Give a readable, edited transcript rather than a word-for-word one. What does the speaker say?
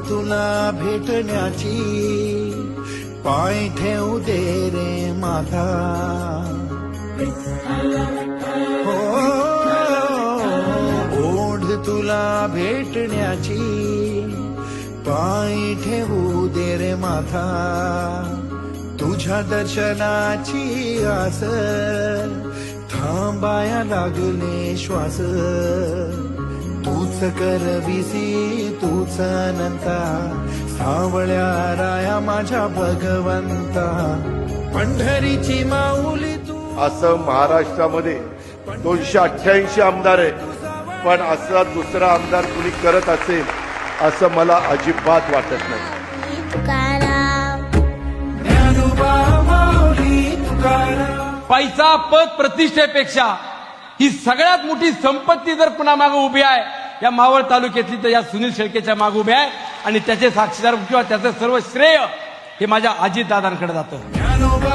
तुला भेटण्याची पाय ठेवू दे रे माथा हो ओढ तुला भेटण्याची पाय ठेवू दे रे माथा तुझ्या दर्शनाची आस थांबाया लागले श्वास तूच करविसी तूच अनंता सावळ्या राया माझ्या भगवंता पंढरीची माऊली तू असं महाराष्ट्रामध्ये 288 आमदार आहे पण असा दुसरा आमदार कुणी करत असेल असं मला अजिबात वाटत नाही. ज्ञानोबा माऊली तुकाराम पैसा पद प्रतिष्ठेपेक्षा ही सगळ्यात मोठी संपत्ती जर पुन्हा मागे उभी आहे या मावळ तालुक्यातली तर या सुनील शेळकेच्या मागे उभी आहे आणि त्याचे साक्षीदार किंवा त्याचं सर्व श्रेय हे माझ्या अजितदादांकडे जातं. ज्ञानोबा